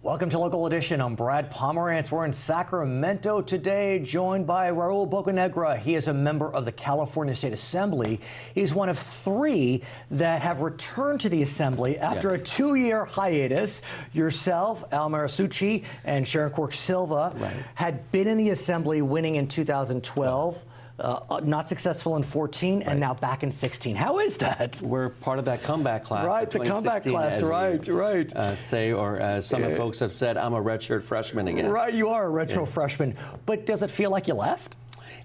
Welcome to Local Edition. I'm Brad Pomerance. We're in Sacramento today, joined by Raul Bocanegra. He is a member of the California State Assembly. He's one of three that have returned to the Assembly after a 2-year hiatus. Yourself, Al Marisucci, and Sharon Quirk-Silva had been in the Assembly, winning in 2012. Not successful in 14, and now back in 16. How is that? We're part of that comeback class. Right, the comeback class, right. As some folks have said, I'm a redshirt freshman again. Right, you are a retro freshman. But does it feel like you left?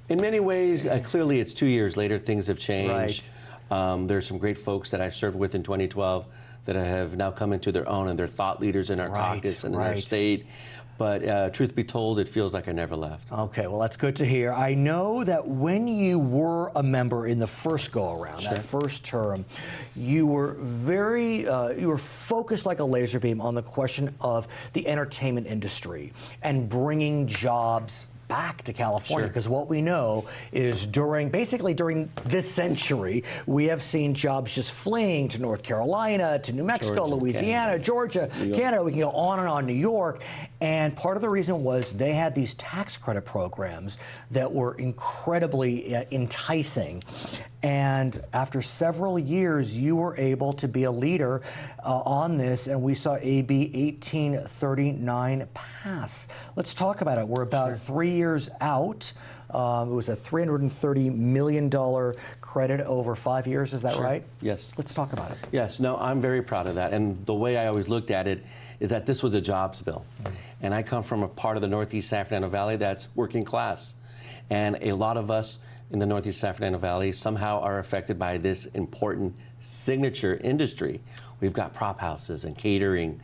In many ways, clearly it's 2 years later, things have changed. There's some great folks that I served with in 2012 that have now come into their own, and they're thought leaders in our caucus and in our state. But truth be told, it feels like I never left. Okay, well, that's good to hear. I know that when you were a member in the first go-around, that first term, you were you were focused like a laser beam on the question of the entertainment industry and bringing jobs back to California, because what we know is basically during this century, we have seen jobs just fleeing to North Carolina, to New Mexico, Louisiana, Georgia, Canada. We can go on and on, New York. And part of the reason was they had these tax credit programs that were incredibly enticing. And after several years, you were able to be a leader on this, and we saw AB 1839 pass. Let's talk about it. We're about 3 years out. It was a $330 million credit over 5 years. Is that right? Yes. Let's talk about it. Yes. No, I'm very proud of that. And the way I always looked at it is that this was a jobs bill. And I come from a part of the Northeast San Fernando Valley that's working class. And a lot of us in the Northeast San Fernando Valley somehow are affected by this important signature industry. We've got prop houses and catering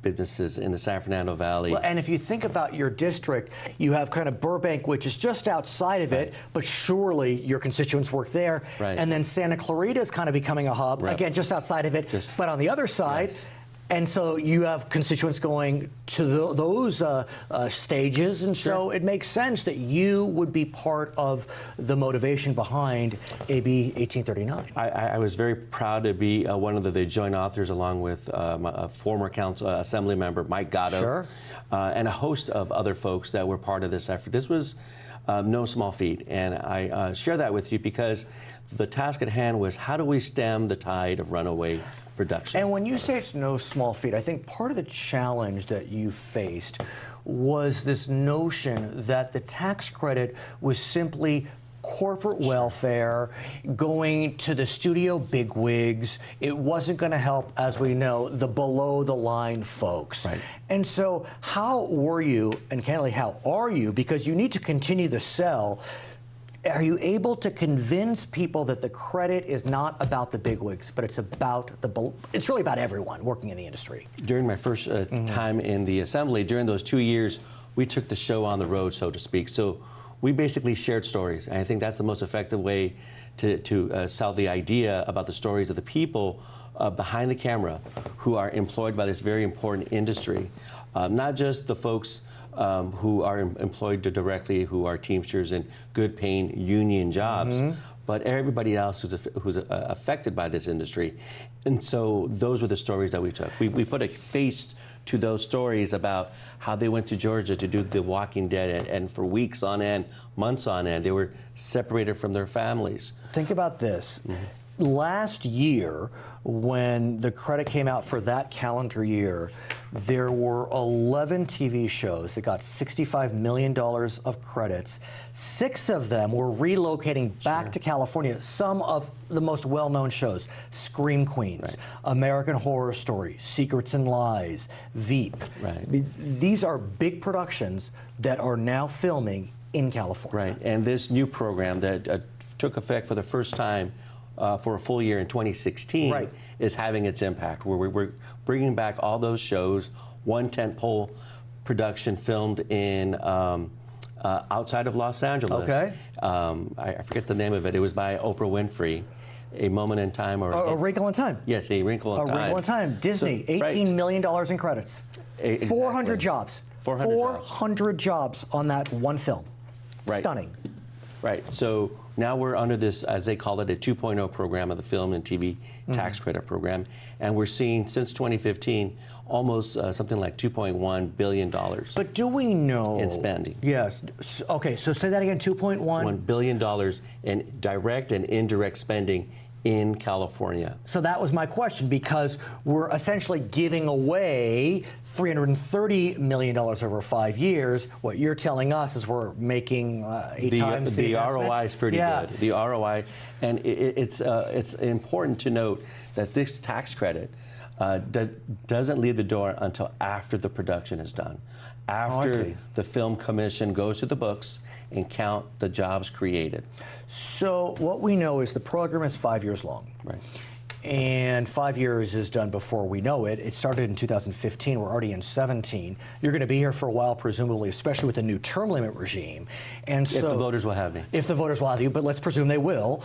businesses in the San Fernando Valley. Well, and if you think about your district, you have kind of Burbank, which is just outside of it, but surely your constituents work there. And then Santa Clarita is kind of becoming a hub, again, just outside of it, but on the other side. And so you have constituents going to those stages, and so it makes sense that you would be part of the motivation behind AB 1839. I was very proud to be one of the joint authors, along with a former Assembly member, Mike Gatto, and a host of other folks that were part of this effort. This was no small feat, and I share that with you because the task at hand was, how do we stem the tide of runaway production? And when you say it's no small feat, I think part of the challenge that you faced was this notion that the tax credit was simply corporate welfare going to the studio bigwigs. It wasn't going to help, as we know, the below-the-line folks. And so how were you, and candidly, how are you, because you need to continue to sell, are you able to convince people that the credit is not about the bigwigs, but it's really about everyone working in the industry? During my first time in the Assembly, during those 2 years, we took the show on the road, so to speak. So we basically shared stories. And I think that's the most effective way to sell the idea about the stories of the people behind the camera who are employed by this very important industry. Not just the folks who are employed directly, who are Teamsters in good paying union jobs, but everybody else who's affected by this industry. And so those were the stories that we took. We put a face to those stories about how they went to Georgia to do The Walking Dead, and for weeks on end, months on end, they were separated from their families. Think about this. Last year, when the credit came out for that calendar year, there were 11 TV shows that got $65 million of credits. 6 of them were relocating back to California. Some of the most well-known shows: Scream Queens, American Horror Story, Secrets and Lies, Veep. These are big productions that are now filming in California. And this new program that took effect for the first time for a full year in 2016 is having its impact. We're bringing back all those shows. One tentpole production filmed in outside of Los Angeles. I forget the name of it. It was by Oprah Winfrey. A Moment in Time, or A Wrinkle in Time. Yes, A Wrinkle in Time. A Wrinkle in Time. Disney, so, $18 million in credits. 400 jobs. 400 jobs on that one film. Stunning. So Now we're under this, as they call it, a 2.0 program of the film and TV tax credit program, and we're seeing since 2015 almost something like $2.1 billion. But do we know in spending? Yes. Okay. So say that again. 2.1 $1 billion in direct and indirect spending in California. So that was my question, because we're essentially giving away $330 million over 5 years. What you're telling us is we're making 8 times the investment. ROI is pretty good. The ROI, and it's important to note that this tax credit doesn't leave the door until after the production is done. After the film commission goes to the books and count the jobs created. So what we know is the program is 5 years long. Right. And 5 years is done before we know it. It started in 2015. We're already in 17. You're going to be here for a while, presumably, especially with the new term limit regime. And so, if the voters will have me. If the voters will have you, but let's presume they will.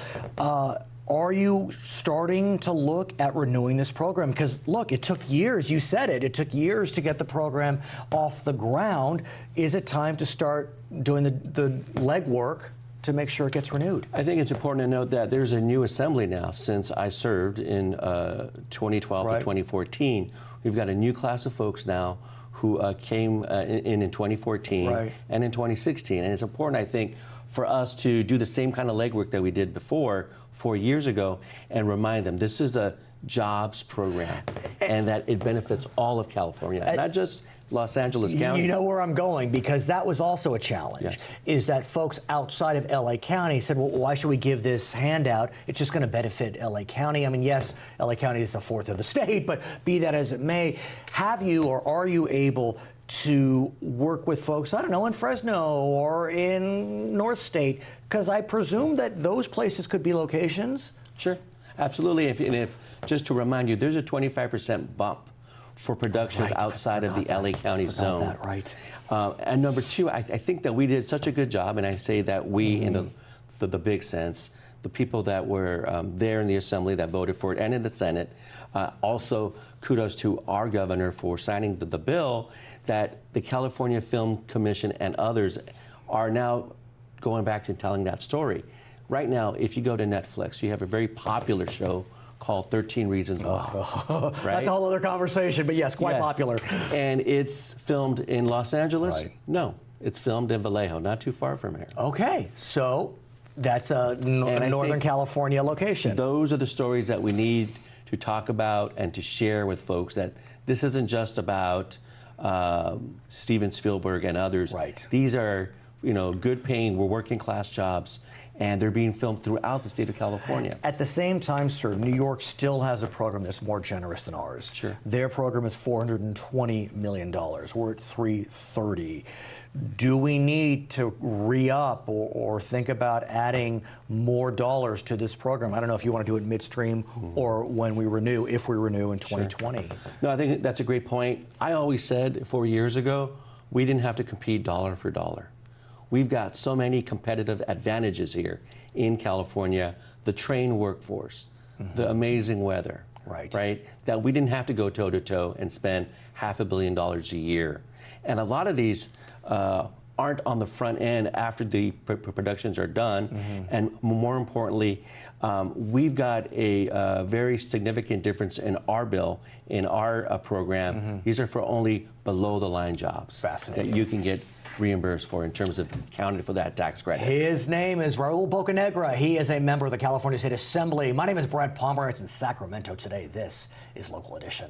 Are you starting to look at renewing this program? Because, look, it took years. You said it. It took years to get the program off the ground. Is it time to start doing the legwork to make sure it gets renewed? I think it's important to note that there's a new assembly now since I served in 2012 to 2014. We've got a new class of folks now who came in 2014 and in 2016. And it's important, I think, for us to do the same kind of legwork that we did before 4 years ago and remind them this is a jobs program and that it benefits all of California, not just Los Angeles County. You know where I'm going, because that was also a challenge, is that folks outside of LA County said, well, why should we give this handout? It's just going to benefit LA County. I mean, yes, LA County is a fourth of the state, but be that as it may, have you or are you able to work with folks, I don't know, in Fresno or in North State? Because I presume that those places could be locations. Sure, absolutely. If just to remind you, there's a 25% bump for productions outside of the LA County zone. And number two, I think that we did such a good job, and I say that we in the big sense, the people that were there in the Assembly that voted for it and in the Senate. Also, kudos to our governor for signing the bill that the California Film Commission and others are now going back and telling that story. Right now, if you go to Netflix, you have a very popular show called 13 Reasons Why. That's a whole other conversation, but yes, quite popular. And it's filmed in Los Angeles? No, it's filmed in Vallejo, not too far from here. Okay, so that's a Northern California location. Those are the stories that we need to talk about and to share with folks, that this isn't just about Steven Spielberg and others. These are, good paying, we're working class jobs, and they're being filmed throughout the state of California. At the same time, sir, New York still has a program that's more generous than ours. Sure. Their program is $420 million. We're at $330. Do we need to re-up or think about adding more dollars to this program? I don't know if you want to do it midstream or when we renew, if we renew in 2020. Sure. No, I think that's a great point. I always said 4 years ago, we didn't have to compete dollar for dollar. We've got so many competitive advantages here in California, the trained workforce, the amazing weather, that we didn't have to go toe-to-toe and spend $500 million a year. And a lot of these aren't on the front end after the productions are done. And more importantly, we've got a very significant difference in our bill, in our program. These are for only below-the-line jobs that you can get reimbursed for in terms of counted for that tax credit. His name is Raul Bocanegra. He is a member of the California State Assembly. My name is Brad Pomerance in Sacramento today. This is Local Edition.